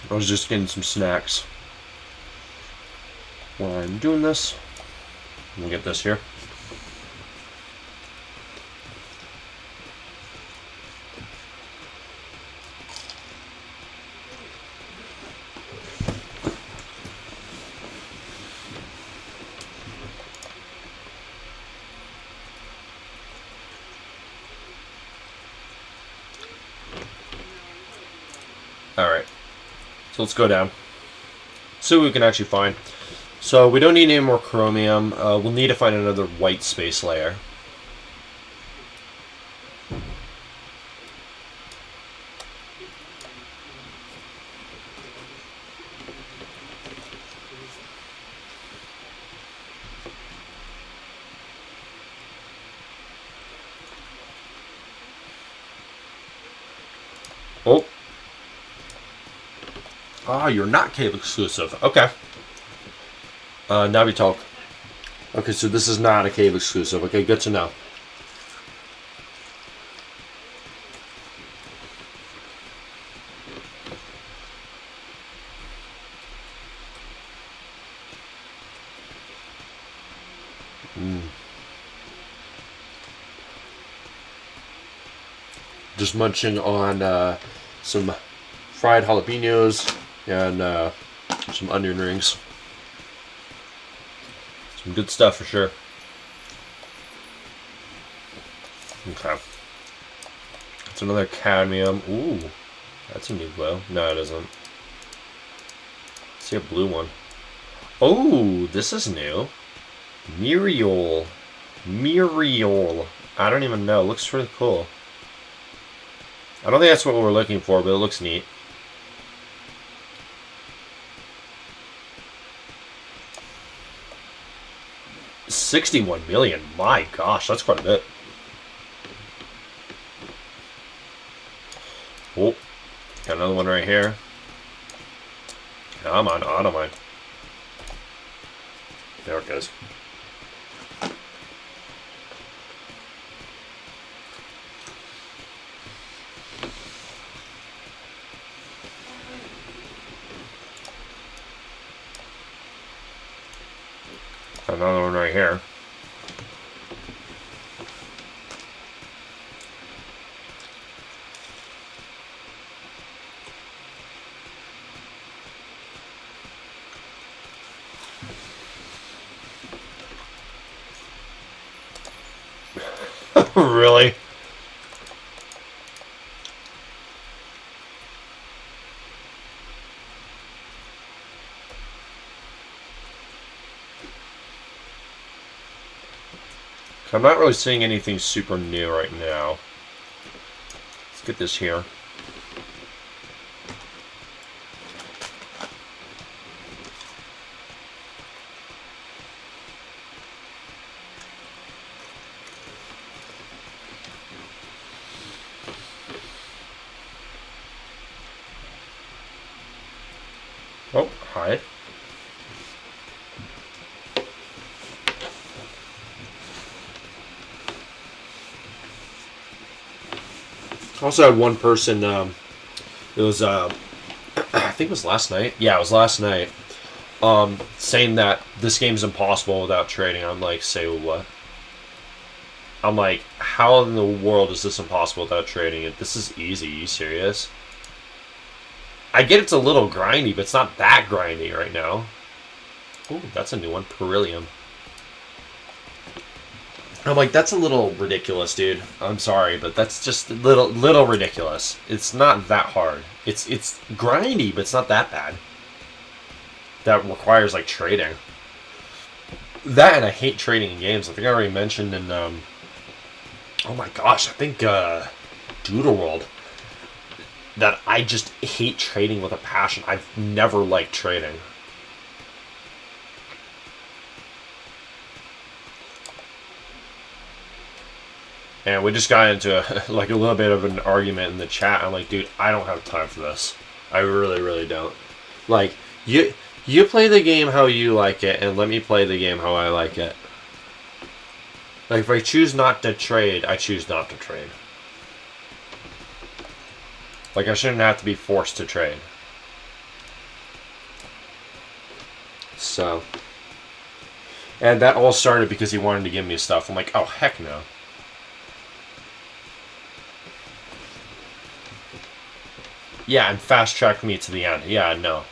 I was just getting some snacks while I'm doing this. We'll get this here. Alright, so let's go down. See what we can actually find. So we don't need any more chromium. We'll need to find another white space layer. Oh. Ah, you're not cave exclusive. Okay. Now we talk. Okay, so this is not a cave exclusive. Okay, good to know. Just munching on some fried jalapenos and some onion rings. Some good stuff for sure. Okay. That's another cadmium. Ooh, that's a new glow. No, it isn't. See a blue one. Oh, this is new. Muriel. Muriel. I don't even know. It looks really cool. I don't think that's what we're looking for, but it looks neat. $61 million. My gosh, that's quite a bit. Oh, got another one right here. Come on, I don't mind. There it goes. Another one right here. Really? I'm not really seeing anything super new right now. Let's get this here. Oh, hi. Also had one person, it was, I think it was last night. Yeah, it was last night. Saying that this game's impossible without trading. I'm like, say what? I'm like, how in the world is this impossible without trading it? This is easy. Are you serious? I get it's a little grindy, but it's not that grindy right now. Ooh, that's a new one. Beryllium. I'm like, that's a little ridiculous, dude. I'm sorry, but that's just a little ridiculous. It's not that hard. It's grindy, but it's not that bad. That requires like trading. That, and I hate trading in games. I think I already mentioned in oh my gosh, I think Doodle World that I just hate trading with a passion. I've never liked trading. And we just got into a little bit of an argument in the chat. I'm like, dude, I don't have time for this. I really, really don't. Like, you play the game how you like it, and let me play the game how I like it. Like, if I choose not to trade, I choose not to trade. Like, I shouldn't have to be forced to trade. So, and that all started because he wanted to give me stuff. I'm like, oh, heck no. Yeah, and fast-track me to the end. Yeah, no.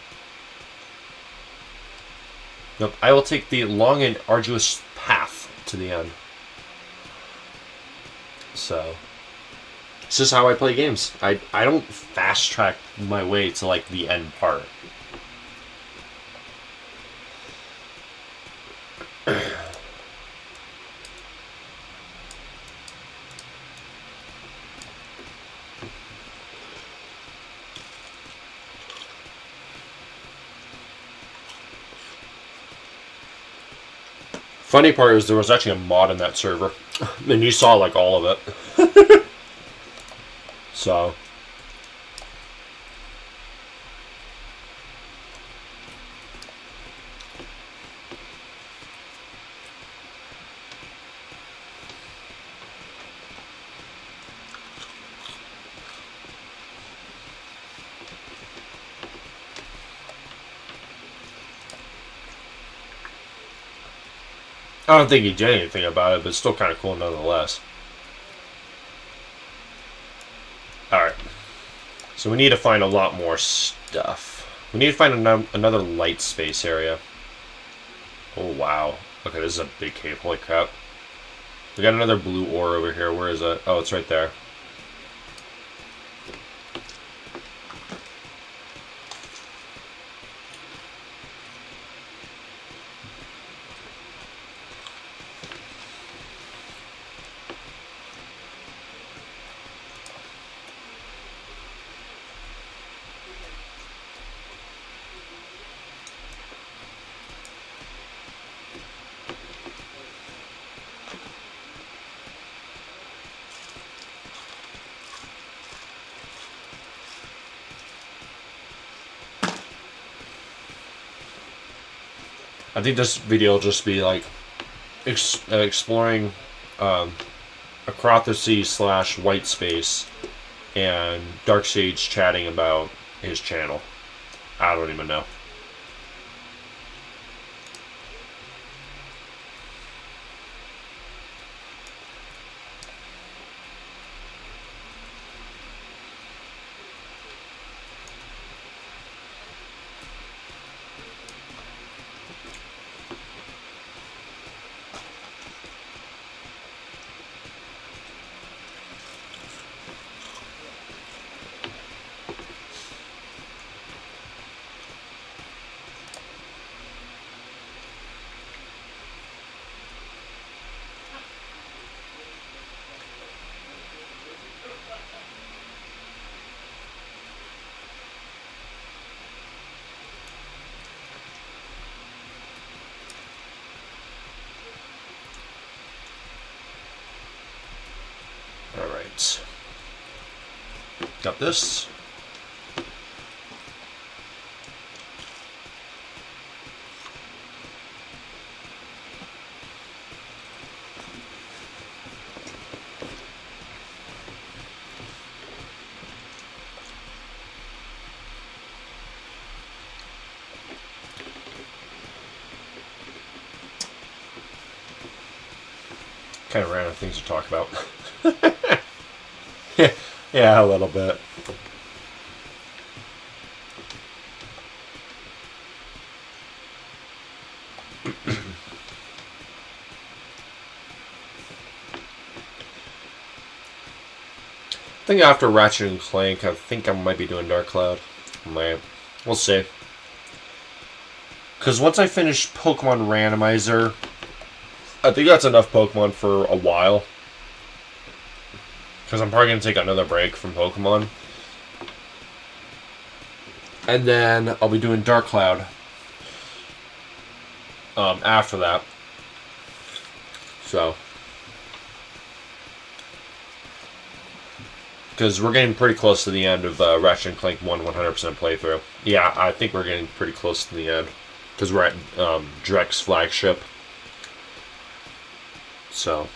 Nope, I will take the long and arduous path to the end. So, it's just how I play games. I don't fast-track my way to, like, the end part. Funny part is there was actually a mod in that server, and you saw like all of it. So, I don't think he did anything about it, but it's still kind of cool nonetheless. Alright. So we need to find a lot more stuff. We need to find another light space area. Oh, wow. Okay, this is a big cave. Holy crap. We got another blue ore over here. Where is it? Oh, it's right there. I think this video will just be like exploring across the sea / Whitespace and Dark Sage chatting about his channel. I don't even know. Alright. Got this. Kind of random things to talk about. Yeah, a little bit. I think after Ratchet and Clank, I think I might be doing Dark Cloud. We'll see. Because once I finish Pokemon Randomizer, I think that's enough Pokemon for a while. Because I'm probably going to take another break from Pokemon. And then I'll be doing Dark Cloud after that. So. Because we're getting pretty close to the end of Ratchet and Clank 1 100% playthrough. Yeah, I think we're getting pretty close to the end. Because we're at Drek's flagship. So.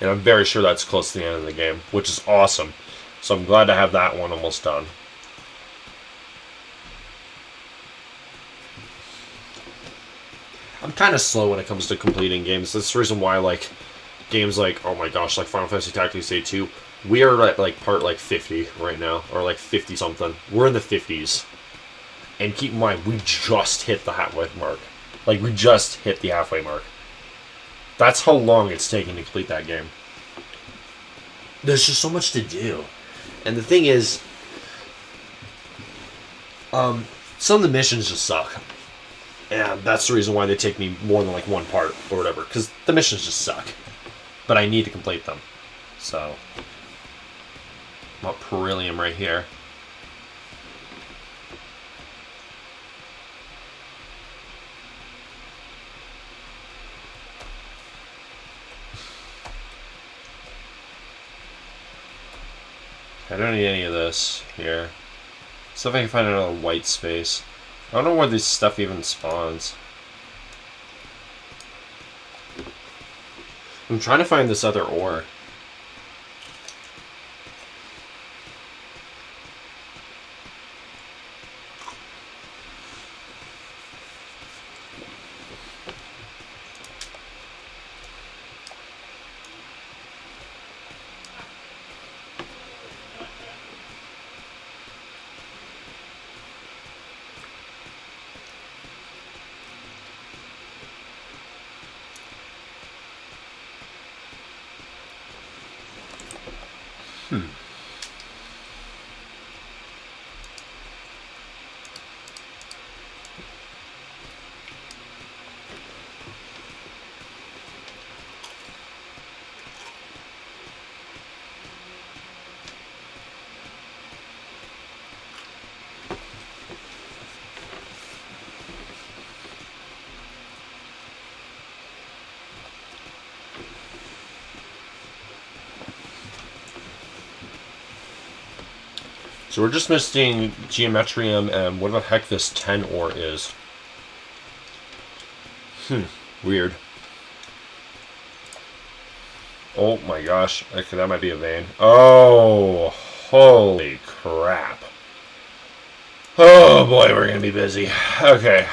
And I'm very sure that's close to the end of the game, which is awesome. So I'm glad to have that one almost done. I'm kind of slow when it comes to completing games. That's the reason why, like, games like, oh my gosh, like Final Fantasy Tactics A2, we are at, like, part, like, 50 right now, or, like, 50-something. We're in the 50s. And keep in mind, we just hit the halfway mark. Like, we just hit the halfway mark. That's how long it's taking to complete that game. There's just so much to do. And the thing is, some of the missions just suck. And that's the reason why they take me more than, like, one part or whatever. Because the missions just suck. But I need to complete them. So, I'm at Perillium right here. I don't need any of this here. See if I can find another Whitespace. I don't know where this stuff even spawns. I'm trying to find this other ore. So we're just missing Geometrium and what the heck this 10 ore is. Weird. Oh my gosh. Okay, that might be a vein. Oh, holy crap. Oh boy, we're gonna be busy. Okay.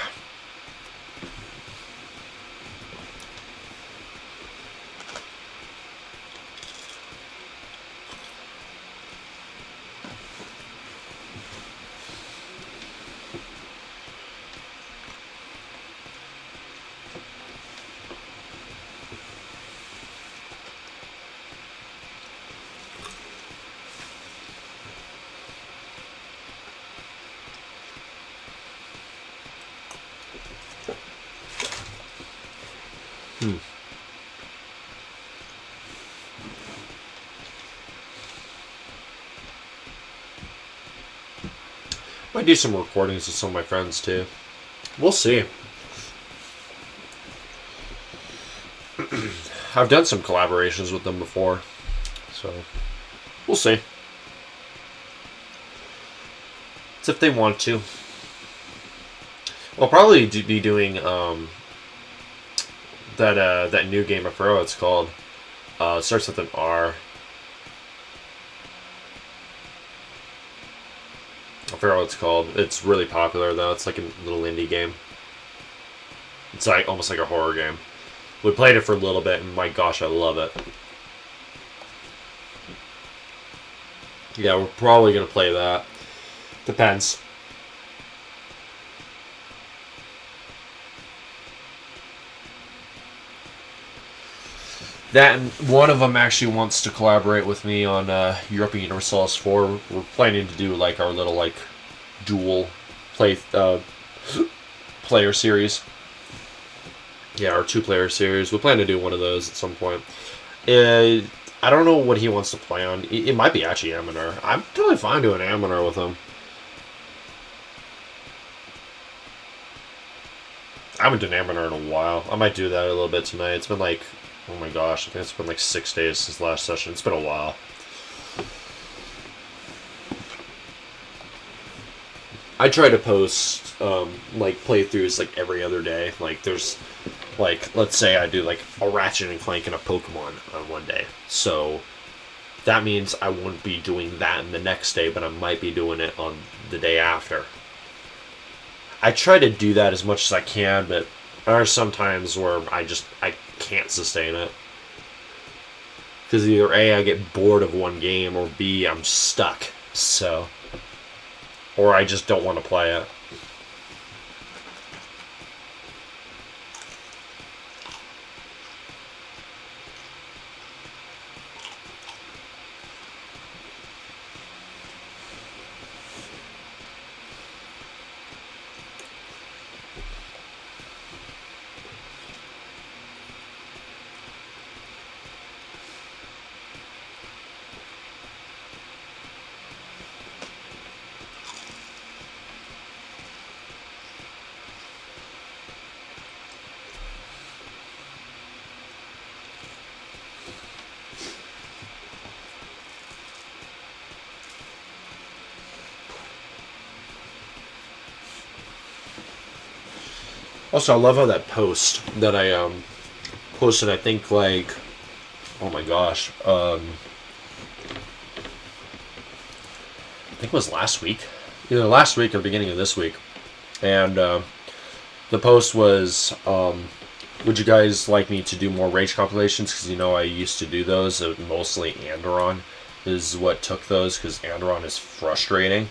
Might do some recordings with some of my friends too. We'll see. I've done some collaborations with them before, so we'll see. It's if they want to. We'll probably be doing that new game. I forgot what it's called. It starts with an R. I forgot what it's called. It's really popular though. It's like a little indie game. It's like almost like a horror game. We played it for a little bit, and my gosh, I love it. Yeah, we're probably gonna play that. Depends. That and one of them actually wants to collaborate with me on European Universalis 4. We're planning to do like our little like dual player series. Yeah, our 2-player series. We plan to do one of those at some point. I don't know what he wants to play on. It might be actually Aminar. I'm totally fine doing Aminar with him. I haven't done Aminar in a while. I might do that a little bit tonight. It's been like, oh my gosh, I think it's been like 6 days since last session. It's been a while. I try to post like playthroughs like every other day. Like there's like, let's say I do like a Ratchet and Clank and a Pokemon on one day. So that means I wouldn't be doing that the next day, but I might be doing it on the day after. I try to do that as much as I can, but There are some times where I can't sustain it. Because either A, I get bored of one game, or B, I'm stuck. So, or I just don't want to play it. Also, I love how that post that I posted, I think, like, oh my gosh, I think it was last week. Either last week or beginning of this week. And the post was, would you guys like me to do more Rage compilations? Because, I used to do those. Mostly Andron is what took those, because Andron is frustrating.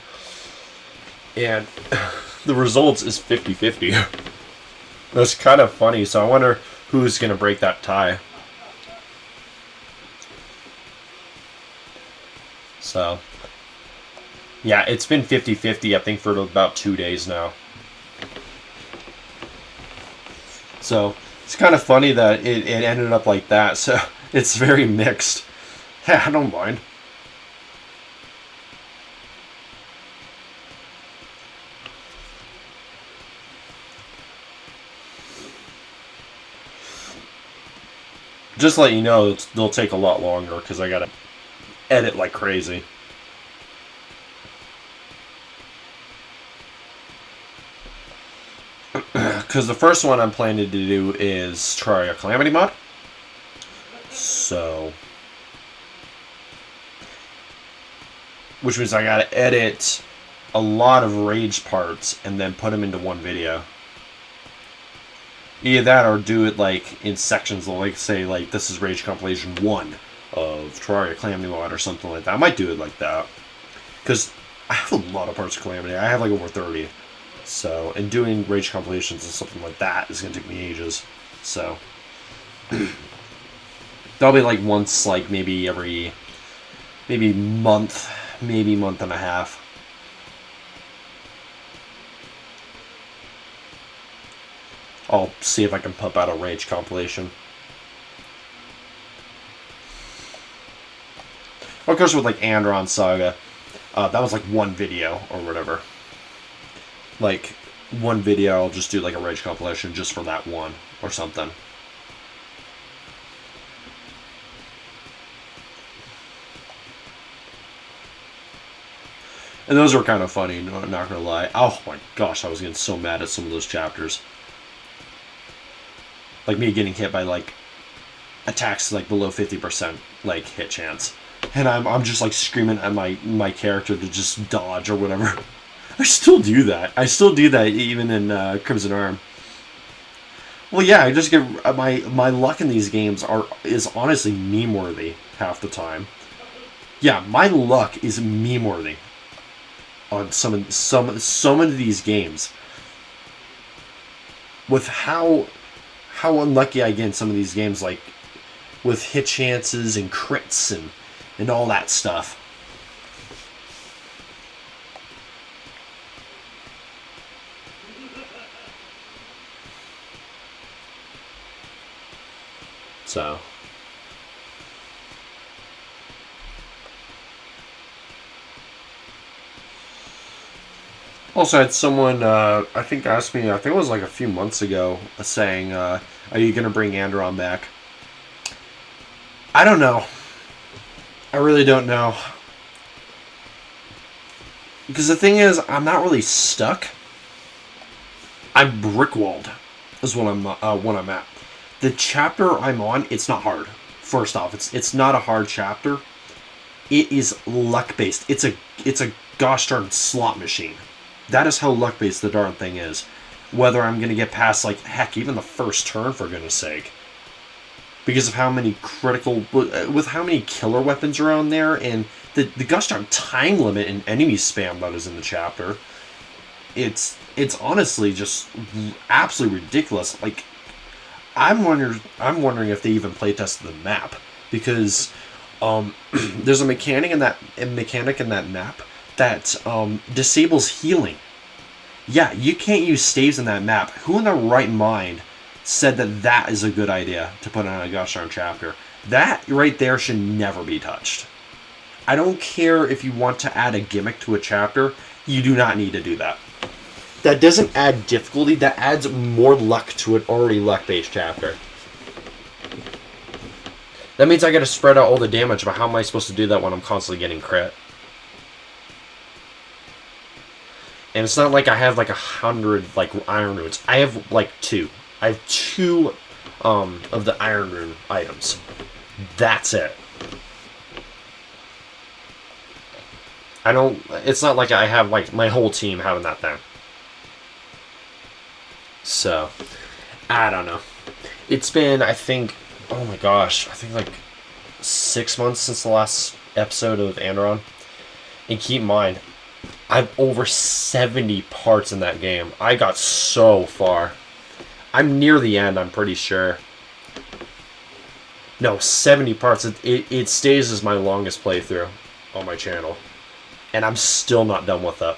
And the results is 50-50. That's kind of funny, so I wonder who's going to break that tie. So, yeah, it's been 50-50, I think, for about 2 days now. So, it's kind of funny that it ended up like that, so it's very mixed. Yeah, I don't mind. Just to let you know, they'll take a lot longer because I gotta edit like crazy. Because the first one I'm planning to do is try a Calamity mod. So, which means I gotta edit a lot of Rage parts and then put them into one video. Either that or do it like in sections, like say like this is Rage Compilation 1 of Terraria Calamity Mod or something like that. I might do it like that. Because I have a lot of parts of Calamity. I have like over 30. So, and doing Rage compilations and something like that is going to take me ages. So, that'll be like once, like maybe every, month and a half. I'll see if I can pump out a Rage compilation. Of course, with like Andron Saga, that was like one video or whatever. Like, one video, I'll just do like a Rage compilation just for that one or something. And those were kind of funny, not gonna lie. Oh my gosh, I was getting so mad at some of those chapters. Like me getting hit by like attacks like below 50% like hit chance. And I'm just like screaming at my character to just dodge or whatever. I still do that. I still do that even in Crimson Arm. Well, yeah, I just get my luck in these games is honestly meme worthy half the time. Yeah, my luck is meme worthy on so many of these games. With how unlucky I get in some of these games, like with hit chances and crits and all that stuff. So, also I had someone I think asked me, I think it was like a few months ago, saying, "Are you gonna bring Andron back?" I don't know. I really don't know. Because the thing is, I'm not really stuck. I'm brickwalled, is what I'm at. The chapter I'm on, it's not hard. First off, it's not a hard chapter. It is luck based. It's a gosh darn slot machine. That is how luck based the darn thing is. whether I'm going to get past, like, heck, even the first turn, for goodness sake. Because of how many with how many killer weapons are on there, and the gosh darn time limit and enemy spam that is in the chapter. It's honestly just absolutely ridiculous. Like, I'm wondering if they even playtested the map, because there's a mechanic in that map that disables healing. Yeah, you can't use staves in that map. Who in their right mind said that is a good idea to put on a gosh darn chapter? That right there should never be touched. I don't care if you want to add a gimmick to a chapter, you do not need to do that. That doesn't add difficulty, that adds more luck to an already luck-based chapter. That means I gotta spread out all the damage, but how am I supposed to do that when I'm constantly getting crit? And it's not like I have like 100 like iron runes. I have like 2. I have 2 of the iron rune items. That's it. It's not like I have like my whole team having that thing. So, I don't know. It's been, I think, oh my gosh, I think like 6 months since the last episode of Andron. And keep in mind, I've over 70 parts in that game. I got so far. I'm near the end, I'm pretty sure. No, 70 parts. It stays as my longest playthrough on my channel. And I'm still not done with that.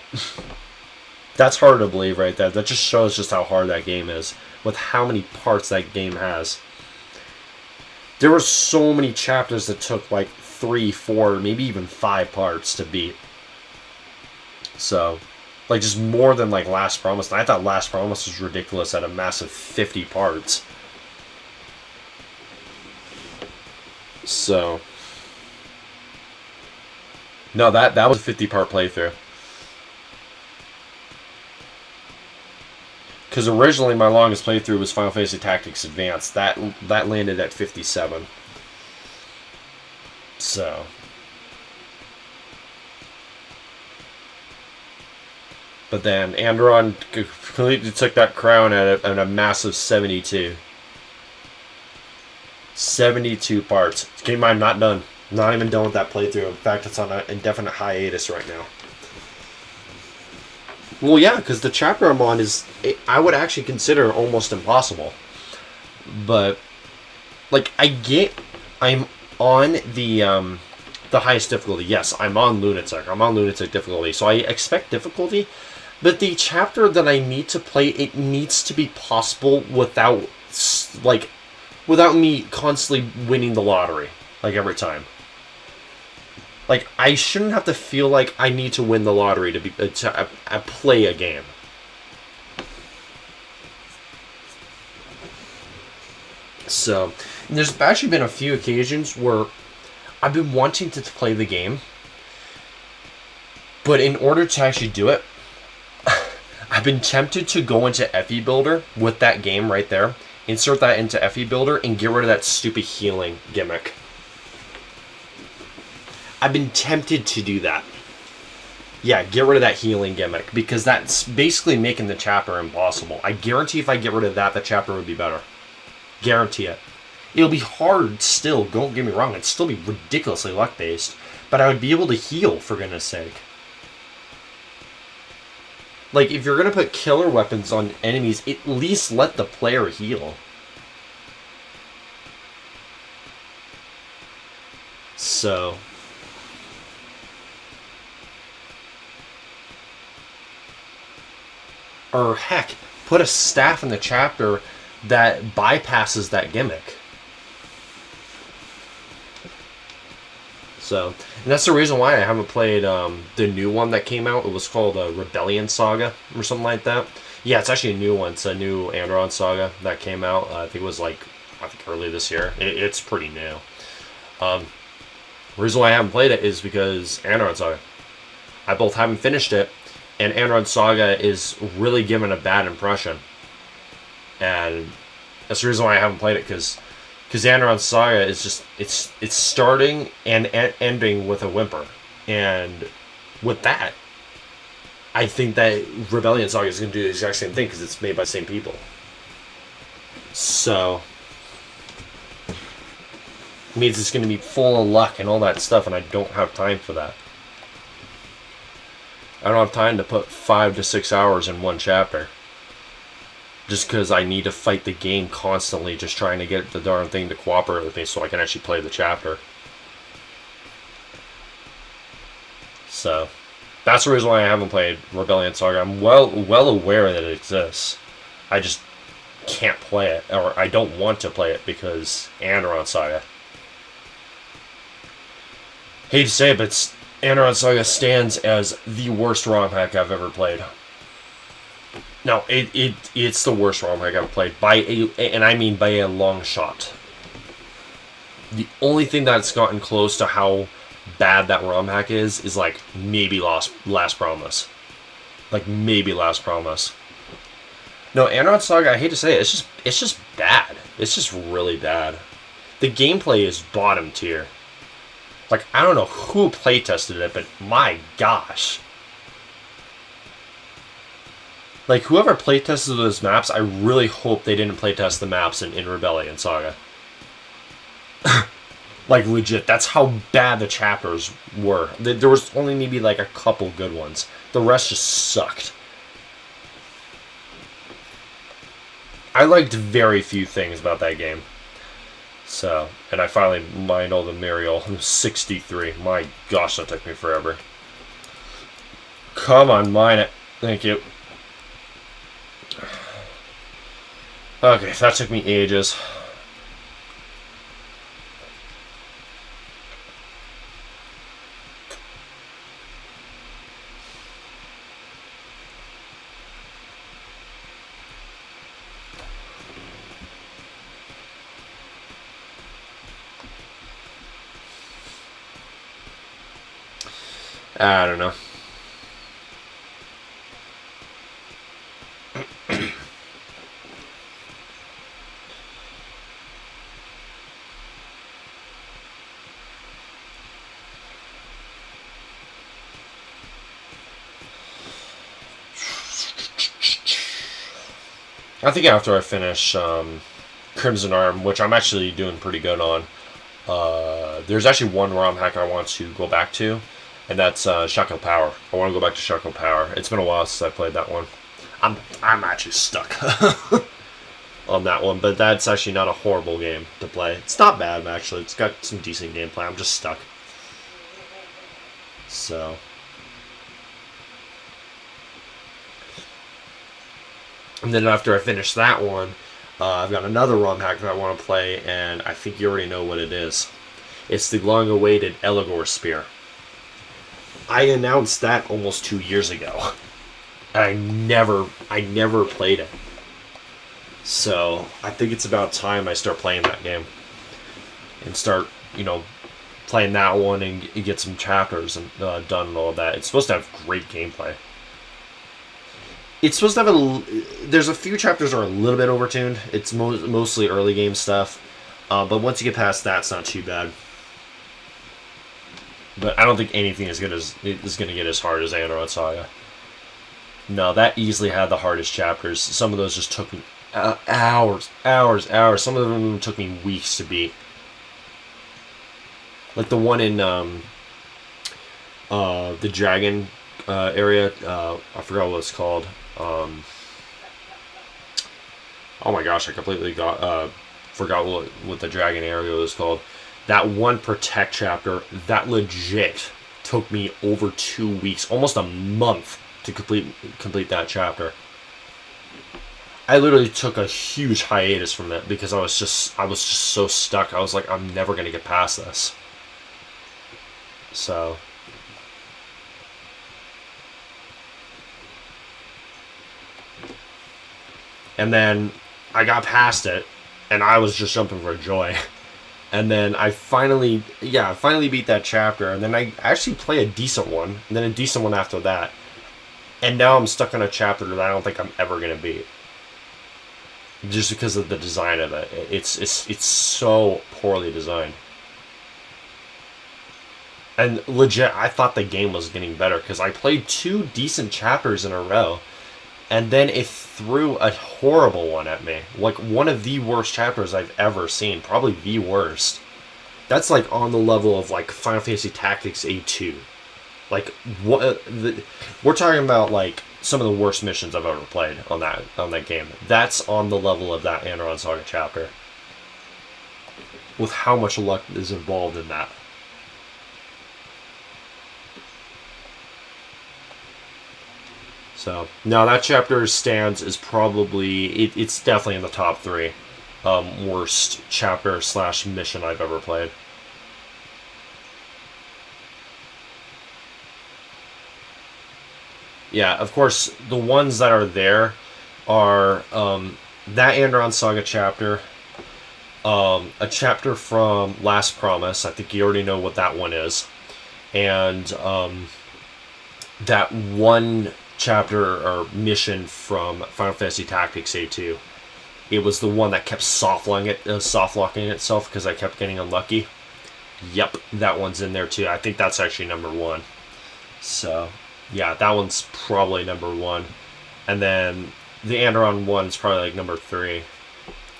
That's hard to believe right there. That just shows just how hard that game is, with how many parts that game has. There were so many chapters that took like 3, 4, maybe even 5 parts to beat. So, like, just more than like Last Promise. And I thought Last Promise was ridiculous at a massive 50 parts. So, no, that was a 50-part playthrough. Because originally my longest playthrough was Final Fantasy Tactics Advance. That landed at 57. So. But then Andron completely took that crown at a massive 72. 72 parts. Keep in mind, not done. Not even done with that playthrough. In fact, it's on an indefinite hiatus right now. Well, yeah, because the chapter I'm on I would actually consider almost impossible. But, like, I'm on the highest difficulty. Yes, I'm on Lunatic. I'm on Lunatic difficulty. So I expect difficulty. But the chapter that I need to play, it needs to be possible without me constantly winning the lottery, like, every time. Like, I shouldn't have to feel like I need to win the lottery to play a game. So, there's actually been a few occasions where I've been wanting to play the game, but in order to actually do it, I've been tempted to go into FE Builder with that game right there, insert that into FE Builder, and get rid of that stupid healing gimmick. I've been tempted to do that. Yeah, get rid of that healing gimmick, because that's basically making the chapter impossible. I guarantee if I get rid of that, the chapter would be better. Guarantee it. It'll be hard still, don't get me wrong, it'd still be ridiculously luck-based, but I would be able to heal, for goodness sake. Like, if you're going to put killer weapons on enemies, at least let the player heal. So... or heck, put a staff in the chapter that bypasses that gimmick. So, and that's the reason why I haven't played the new one that came out. It was called Rebellion Saga or something like that. Yeah, it's actually a new one. It's a new Andron Saga that came out. I think it was early this year. It's pretty new. The reason why I haven't played it is because Andron Saga. I both haven't finished it, and Andron Saga is really giving a bad impression. And that's the reason why I haven't played it, because Andron Saga is just, it's starting and ending with a whimper. And with that, I think that Rebellion Saga is going to do the exact same thing because it's made by the same people. So, it means it's going to be full of luck and all that stuff, and I don't have time for that. I don't have time to put 5 to 6 hours in one chapter. Just because I need to fight the game constantly, just trying to get the darn thing to cooperate with me so I can actually play the chapter. So, that's the reason why I haven't played Rebellion Saga. I'm well aware that it exists. I just can't play it, or I don't want to play it because Anaron Saga. Hate to say it, but Anaron Saga stands as the worst ROM hack I've ever played. No, it's the worst ROM hack I've played and I mean by a long shot. The only thing that's gotten close to how bad that ROM hack is like maybe Last Promise. Like maybe Last Promise. No, Anaron Saga, I hate to say it, it's just bad. It's just really bad. The gameplay is bottom tier. Like, I don't know who playtested it, but my gosh. Like, whoever playtested those maps, I really hope they didn't playtest the maps in Rebellion Saga. Like, legit, that's how bad the chapters were. There was only maybe like a couple good ones. The rest just sucked. I liked very few things about that game. So, and I finally mined all the Mariel. 63. My gosh, that took me forever. Come on, mine it. Thank you. Okay, that took me ages. I don't know. I think after I finish Crimson Arm, which I'm actually doing pretty good on, there's actually one ROM hack I want to go back to, and that's Shackle Power. I want to go back to Shackle Power. It's been a while since I played that one. I'm actually stuck on that one, but that's actually not a horrible game to play. It's not bad, actually. It's got some decent gameplay. I'm just stuck. So... And then after I finish that one, I've got another ROM hack that I want to play, and I think you already know what it is. It's the long-awaited Eligor Spear. I announced that almost 2 years ago. And I never played it. So, I think it's about time I start playing that game. And start, playing that one and get some chapters and done and all of that. It's supposed to have great gameplay. It's supposed to have there's a few chapters that are a little bit overtuned. It's mostly early game stuff. But once you get past that, it's not too bad. But I don't think anything is going to get as hard as Anaron Saga. No, that easily had the hardest chapters. Some of those just took me hours. Some of them took me weeks to beat. Like the one in the dragon area. I forgot what it's called. Oh my gosh, I completely forgot what the dragon area was called. That one Protect chapter, that legit took me over 2 weeks, almost a month to complete that chapter. I literally took a huge hiatus from it because I was just so stuck. I was like, I'm never gonna get past this. So. And then I got past it, and I was just jumping for joy. And then I finally beat that chapter, and then I actually play a decent one, and then a decent one after that. And now I'm stuck on a chapter that I don't think I'm ever going to beat. Just because of the design of it. It's so poorly designed. And legit, I thought the game was getting better because I played 2 decent chapters in a row, and then it threw a horrible one at me. Like, one of the worst chapters I've ever seen. Probably the worst. That's like on the level of like Final Fantasy Tactics A2. Like, what? We're talking about like some of the worst missions I've ever played on that game. That's on the level of that Aneron Saga chapter. With how much luck is involved in that. So now that chapter stands as probably it's definitely in the top 3 worst chapter / mission I've ever played. Yeah, of course the ones that are there are that Aneron Saga chapter, a chapter from Last Promise. I think you already know what that one is, and that one chapter or mission from Final Fantasy Tactics A2. It was the one that kept soft locking itself because I kept getting unlucky. Yep, that one's in there too. I think that's actually number 1. So, yeah, that one's probably number 1. And then the Aneron one's probably like number 3.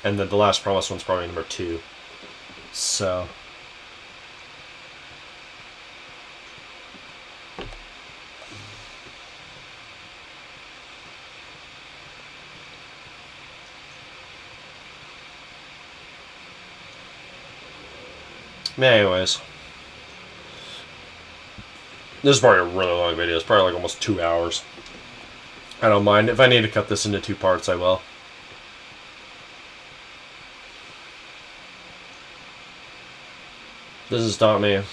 And then the Last Promise one's probably number 2. So, anyways, this is probably a really long video. It's probably like almost 2 hours. I don't mind. If I need to cut this into 2 parts, I will. This has taught me.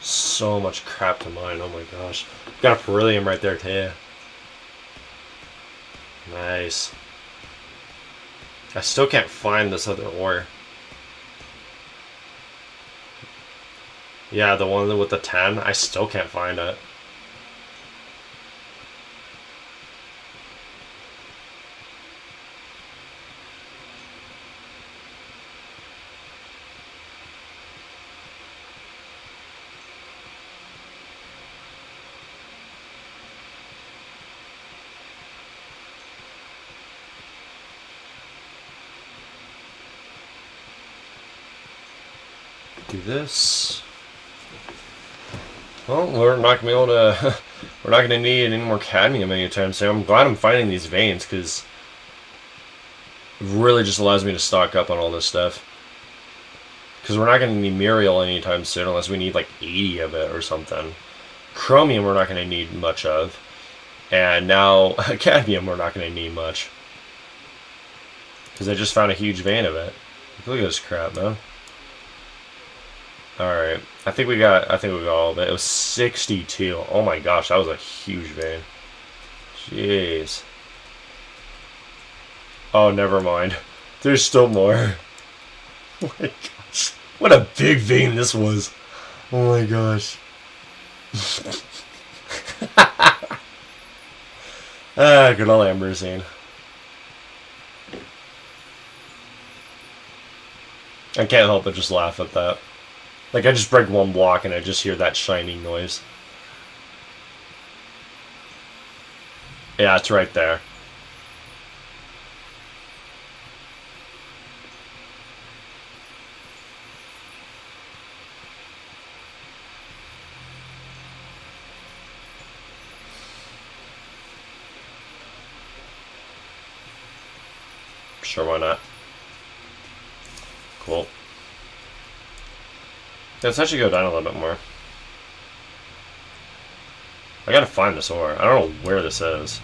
So much crap to mine. Oh my gosh. Got a beryllium right there too. Nice. I still can't find this other ore. Yeah, the one with the 10. I still can't find it. Do this. Well, we're not gonna be able to. We're not gonna need any more cadmium anytime soon. I'm glad I'm finding these veins because it really just allows me to stock up on all this stuff. Because we're not gonna need Muriel anytime soon unless we need like 80 of it or something. Chromium we're not gonna need much of, and now cadmium we're not gonna need much because I just found a huge vein of it. Look at this crap, man. Alright, I think we got all of it. It was 62. Oh my gosh, that was a huge vein. Jeez. Oh, never mind. There's still more. Oh my gosh. What a big vein this was. Oh my gosh. Good old Amberzine. I can't help but just laugh at that. Like, I just break one block and I just hear that shining noise. Yeah, it's right there. Sure, why not? Cool. Let's actually go down a little bit more. I gotta find this ore. I don't know where this is.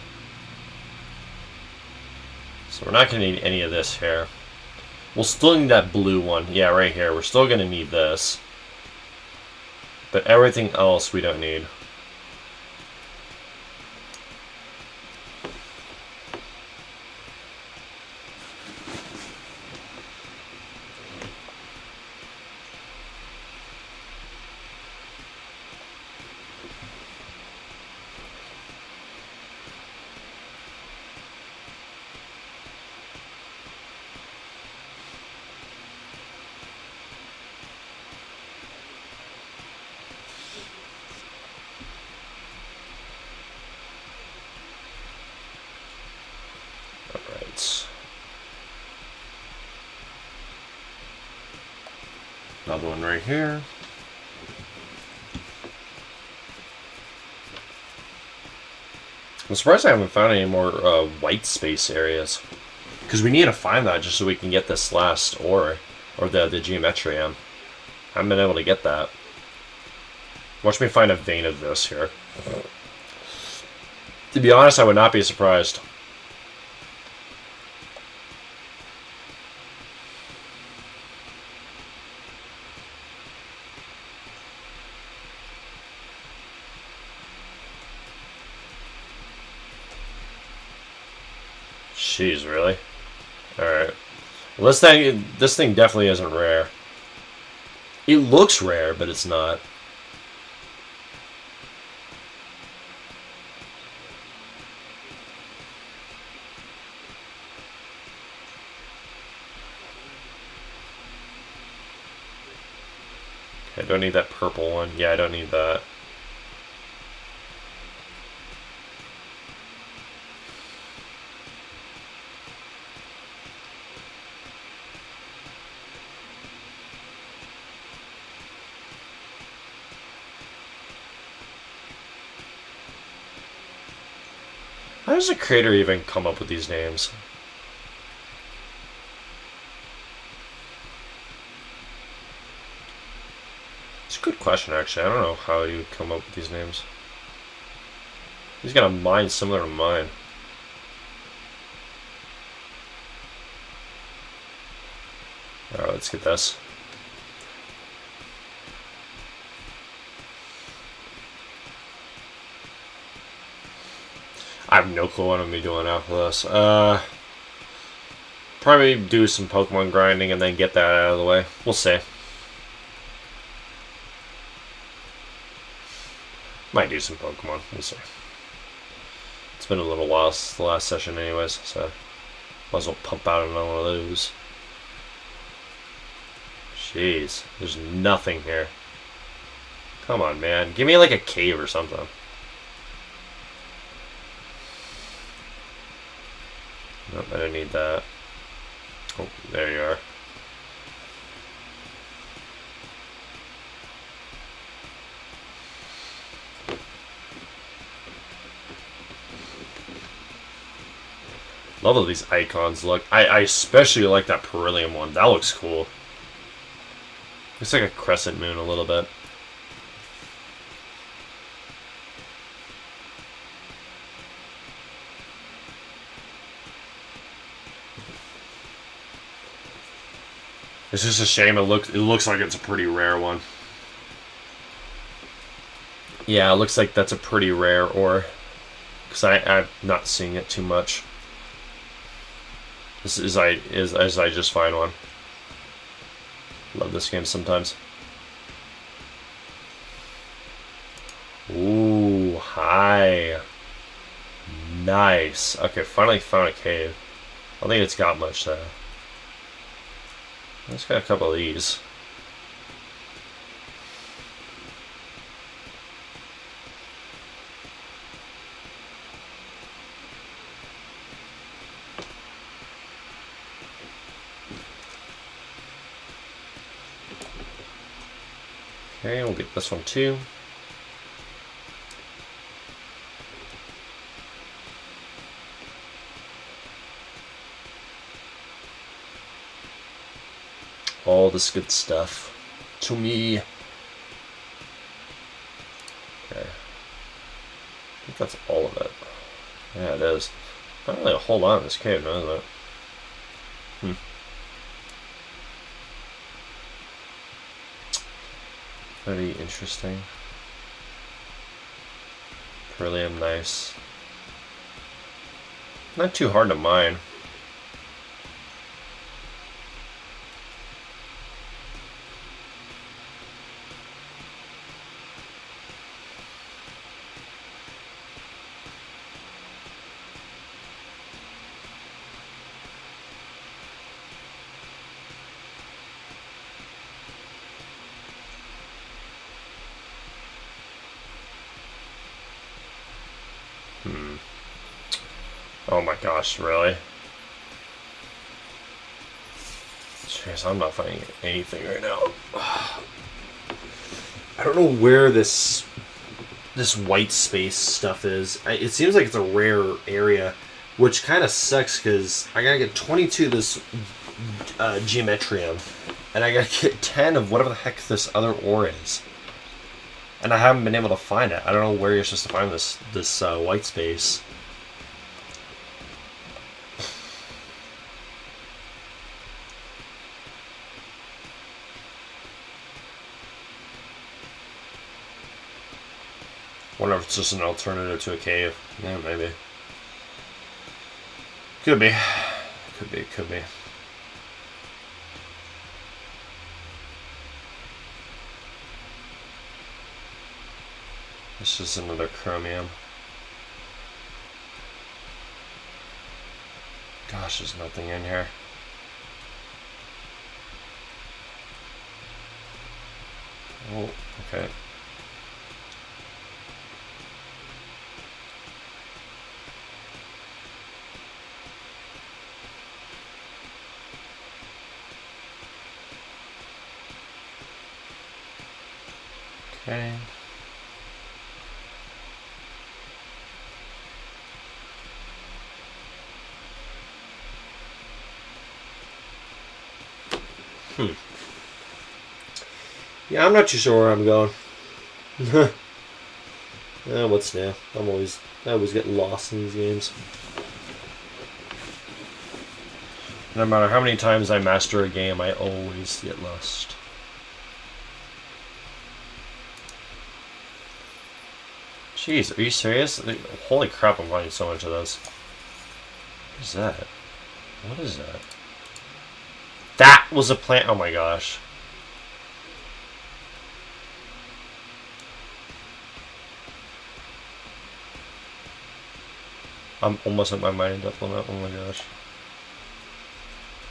So we're not gonna need any of this here. We'll still need that blue one. Yeah, right here. We're still gonna need this. But everything else we don't need. Alright. Another one right here. I'm surprised I haven't found any more Whitespace areas. Because we need to find that just so we can get this last ore. Or the geometrium. I haven't been able to get that. Watch me find a vein of this here. To be honest, I would not be surprised. Jeez, really? Alright. Well, this thing definitely isn't rare. It looks rare, but it's not. I don't need that purple one. Yeah, I don't need that. How does a creator even come up with these names? It's a good question, actually. I don't know how you would come up with these names. He's got a mind similar to mine. Alright, let's get this. I have no clue what I'm going to be doing after this. Probably do some Pokemon grinding and then get that out of the way. We'll see. Might do some Pokemon. We'll see. It's been a little while since the last session anyways, so might as well pump out another one of those. Jeez, there's nothing here. Come on, man. Give me like a cave or something. Nope, I don't need that. Oh, there you are. Love how these icons look. I especially like that Beryllium one. That looks cool. Looks like a crescent moon a little bit. It's just a shame it looks like it's a pretty rare one. Yeah, it looks like that's a pretty rare ore. Because I'm not seeing it too much. This is as I just find one. Love this game sometimes. Ooh, hi. Nice. Okay, finally found a cave. I don't think it's got much though. It's got a couple of these. Okay, we'll get this one too. All this good stuff to me. Okay. I think that's all of it. Yeah, it is. Not really a whole lot in this cave, no, is it? Very interesting. Beryllium, nice. Not too hard to mine. Oh my gosh, really? Jeez, I'm not finding anything right now. I don't know where this white space stuff is. It seems like it's a rare area, which kind of sucks because I gotta get 22 of this geometrium, and I gotta get 10 of whatever the heck this other ore is. And I haven't been able to find it. I don't know where you're supposed to find this white space. Wonder if it's just an alternative to a cave. Yeah, maybe. Could be. Could be. It's just another chromium. Gosh, there's nothing in here. Oh, okay. Okay. Yeah, I'm not too sure where I'm going. What's new? I always get lost in these games. No matter how many times I master a game, I always get lost. Jeez, are you serious? Holy crap, I'm finding so much of those. What is that? What is that? That was a plant. Oh my gosh. I'm almost at my mind up limit. Oh my gosh.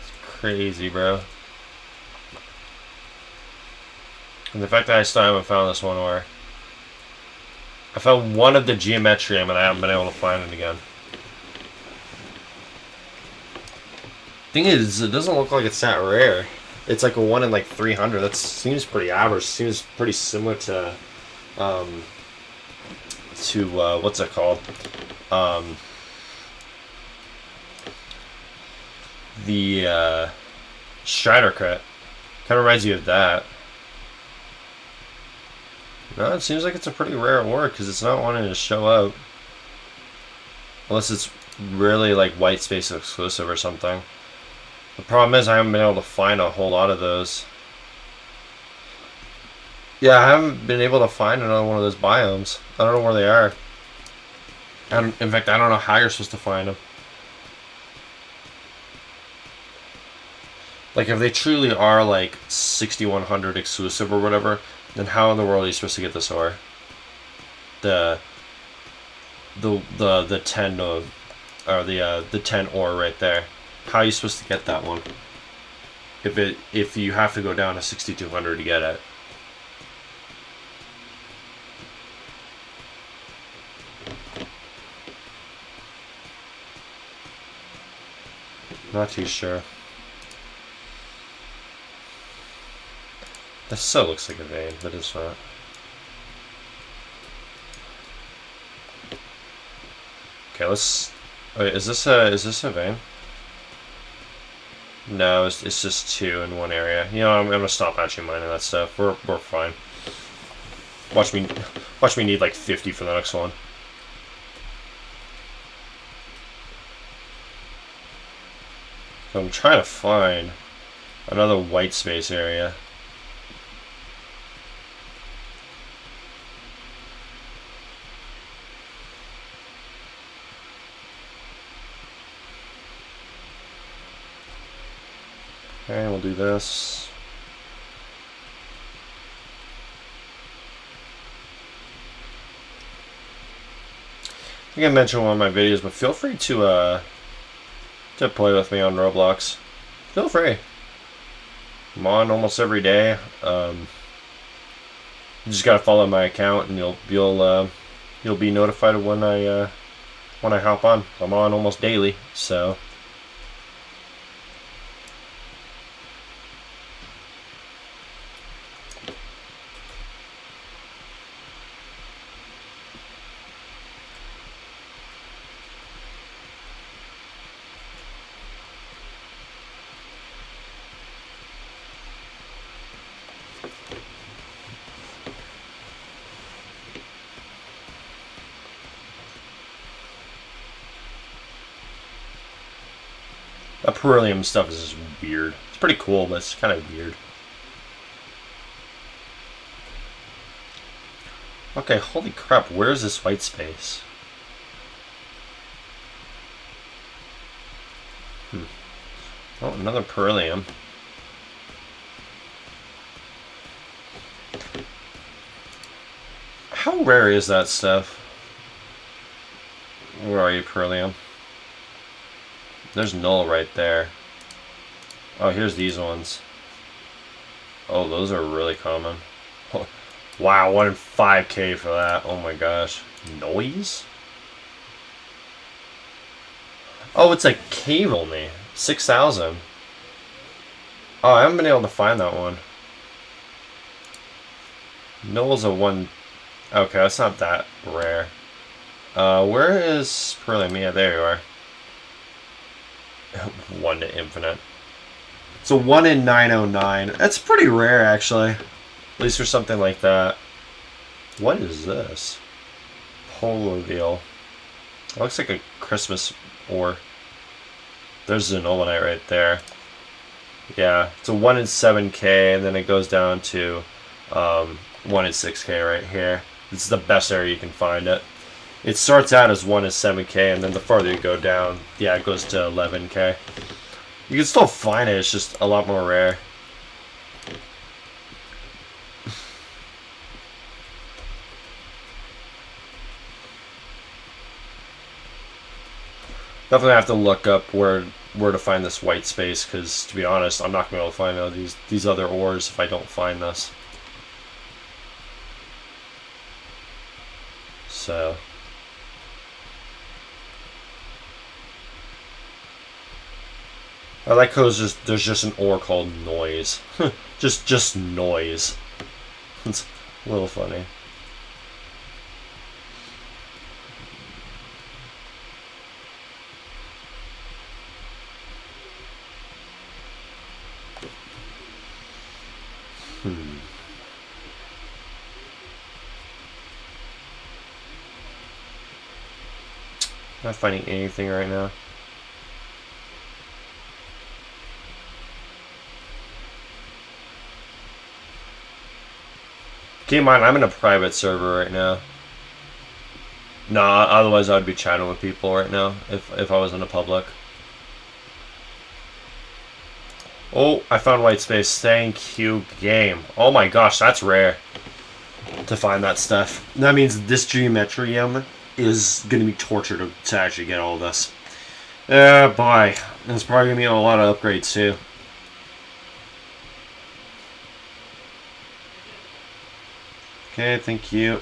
It's crazy, bro. And the fact that I still haven't found this one where I found one of the geometrium and I haven't been able to find it again. Thing is, it doesn't look like it's that rare. It's like a 1 in like 300. That seems pretty average. Seems pretty similar to what's it called? The Strider crit. Kind of reminds you of that. No, it seems like it's a pretty rare ore because it's not wanting to show up. Unless it's really like Whitespace exclusive or something. The problem is I haven't been able to find a whole lot of those. Yeah, I haven't been able to find another one of those biomes. I don't know where they are. And in fact, I don't know how you're supposed to find them. Like, if they truly are like 6100 exclusive or whatever, then how in the world are you supposed to get this ore? The 10 or the 10 ore right there. How are you supposed to get that one? If you have to go down to 6200 to get it. Not too sure. This so looks like a vein, but it's not. Okay, let's. Wait, is this a vein? No, it's just 2 in one area. You know, I'm gonna stop actually mining that stuff. We're fine. Watch me need like 50 for the next one. So I'm trying to find another white space area. Okay, we'll do this. I think I mentioned one of my videos, but feel free to play with me on Roblox. Feel free. I'm on almost every day. You just gotta follow my account, and you'll be notified of when I hop on. I'm on almost daily, so. That beryllium stuff is just weird. It's pretty cool, but it's kind of weird. Okay, holy crap, where's this white space? Oh, another beryllium. How rare is that stuff? Where are you, beryllium? There's null right there. Oh, here's these ones. Oh, those are really common. Wow, 1 in 5k for that. Oh my gosh. Noise? Oh, it's a cave only. 6,000. Oh, I haven't been able to find that one. Null's a 1. Okay, that's not that rare. Where is beryllium? Yeah, there you are. 1 to infinite. It's a 1 in 909. That's pretty rare, actually. At least for something like that. What is this? Polar deal. It looks like a Christmas ore. There's an Olenite right there. Yeah, it's a 1 in 7k, and then it goes down to 1 in 6k right here. This is the best area you can find it. It starts out as 1 in 7k, and then the farther you go down, yeah, it goes to 11k. You can still find it, it's just a lot more rare. Definitely have to look up where to find this white space, because to be honest, I'm not going to be able to find all these other ores if I don't find this. So I like how there's just an ore called noise. just noise. It's a little funny. Not finding anything right now. Keep in mind, I'm in a private server right now. Nah, otherwise I'd be chatting with people right now if I was in a public. Oh, I found white space. Thank you, game. Oh my gosh, that's rare to find that stuff. That means this geometrium is going to be torture to actually get all this. Boy. It's probably going to be a lot of upgrades too. Okay, thank you.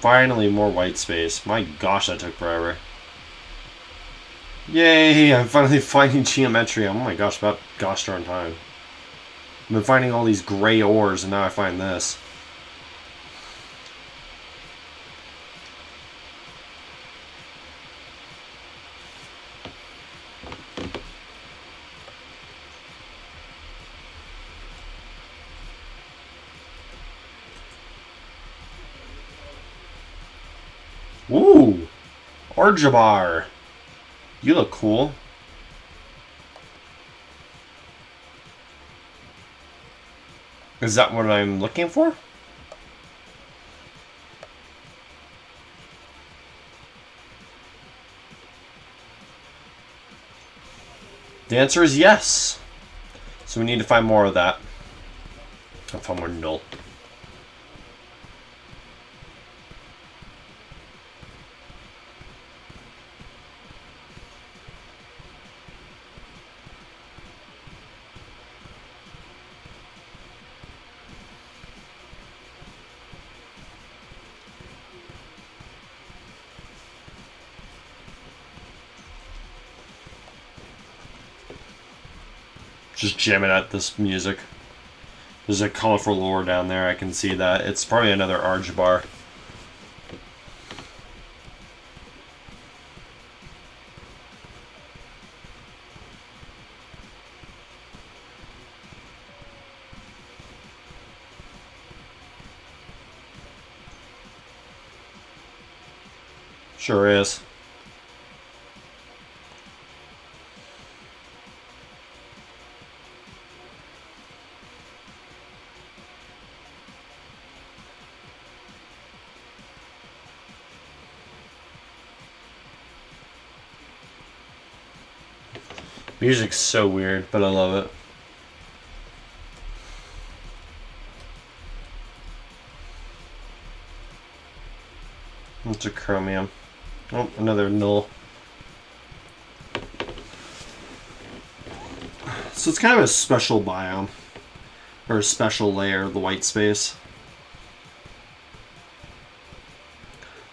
Finally, more white space. My gosh, that took forever. Yay, I'm finally finding geometry. Oh my gosh, about gosh darn time. I've been finding all these gray ores, and now I find this. Ooh! Arjabar! You look cool. Is that what I'm looking for? The answer is yes. So we need to find more of that. I'll find more null. Just jamming at this music. There's a colorful ore down there, I can see that. It's probably another Arjabar. Sure is. Music's so weird, but I love it. It's a chromium. Oh, another null. So it's kind of a special biome. Or a special layer of the white space.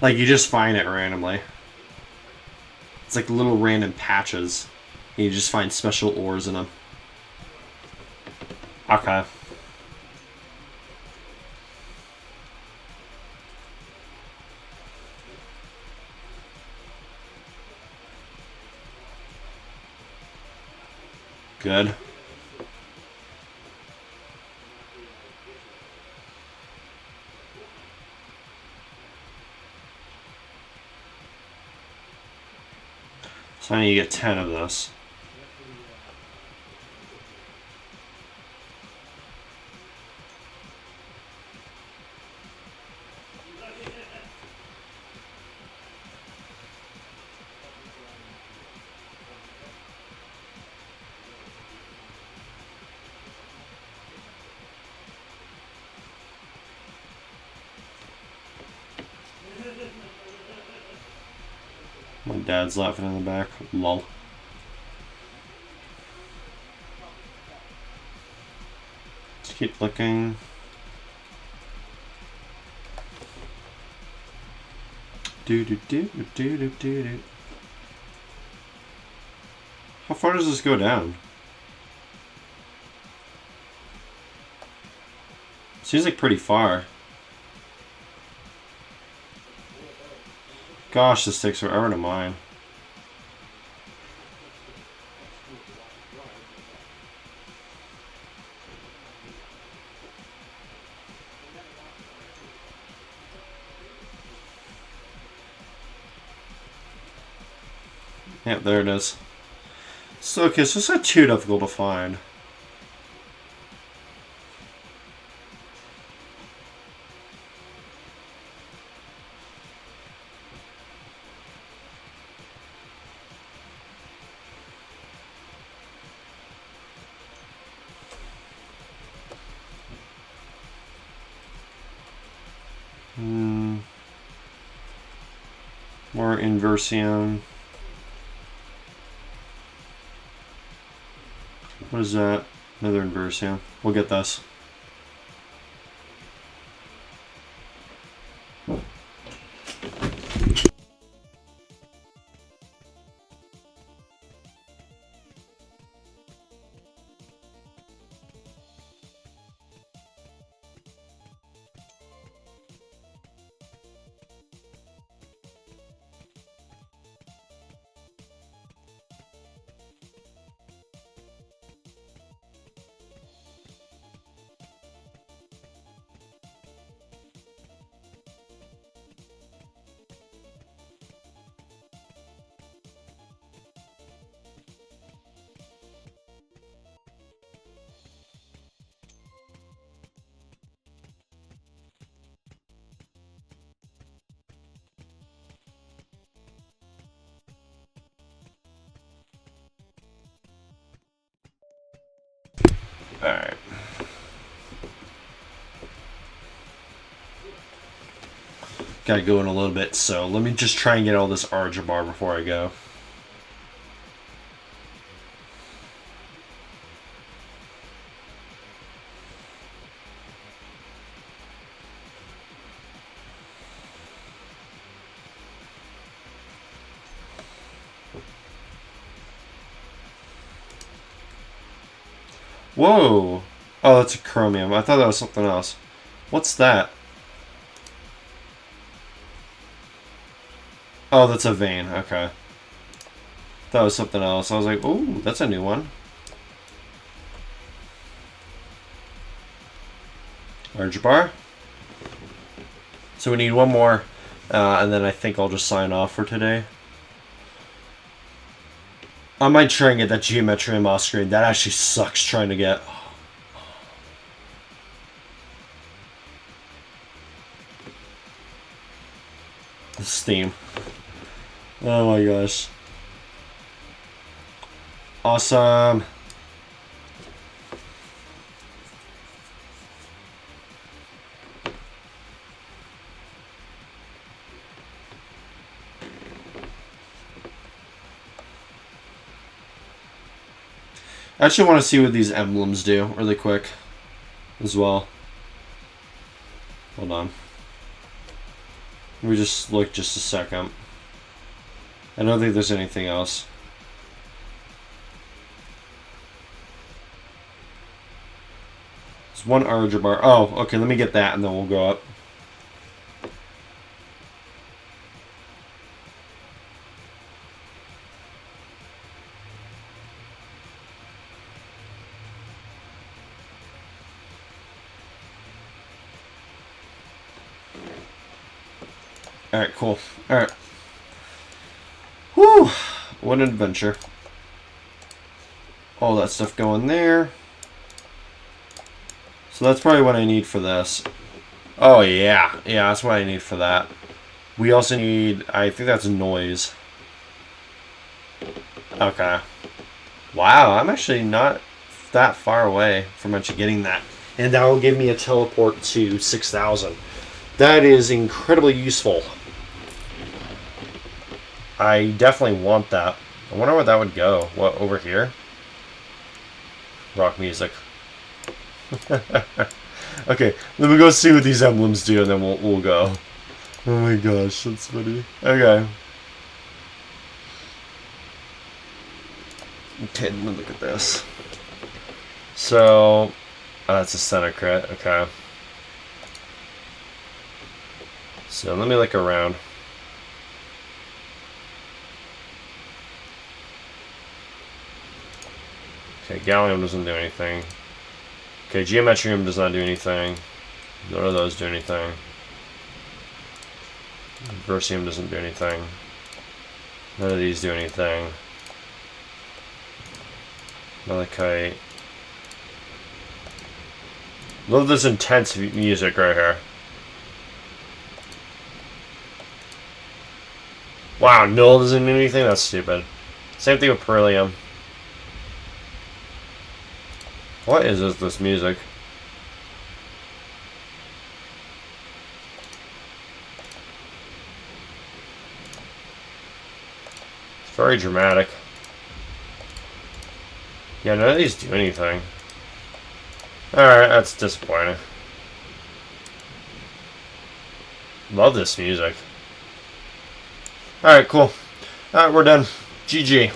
Like, you just find it randomly. It's like little random patches. And you just find special ores in them. Okay. Good. So I need to get 10 of this. My dad's laughing in the back. Lol. Just keep looking. Do do do do do do do. How far does this go down? Seems like pretty far. Gosh, this takes forever to mine. Yep, there it is. So, okay, so it's not too difficult to find. More inversium. What is that? Another inversium. We'll get this. Alright. Gotta go in a little bit, so let me just try and get all this algebra before I go. Whoa! Oh, that's a chromium. I thought that was something else. What's that? Oh, that's a vein. Okay. That was something else. I was like, ooh, that's a new one. Algebra. So we need one more, and then I think I'll just sign off for today. I might try and get that Geometrium off screen. That actually sucks trying to get. Steam. Oh my gosh. Awesome. I actually want to see what these emblems do really quick as well. Hold on. Let me just look just a second. I don't think there's anything else. It's one Arger bar. Oh, okay, let me get that and then we'll go up. Alright, cool. Alright. Whew! What an adventure. All that stuff going there. So that's probably what I need for this. Oh, yeah. Yeah, that's what I need for that. We also need... I think that's noise. Okay. Wow, I'm actually not that far away from actually getting that. And that will give me a teleport to 6,000. That is incredibly useful. I definitely want that. I wonder where that would go. What, over here? Rock music. Okay, let me go see what these emblems do and then we'll go. Oh my gosh, that's funny. Okay. Okay, let me look at this. So, that's a center crit, okay. So let me look around. Okay, Gallium doesn't do anything. Okay, Geometrium does not do anything. None of those do anything. Versium doesn't do anything. None of these do anything. Malachite. Love this intense music right here. Wow, Null doesn't do anything? That's stupid. Same thing with Beryllium. What is this music? It's very dramatic. Yeah, none of these do anything. Alright, that's disappointing. Love this music. Alright, cool. Alright, we're done. GG.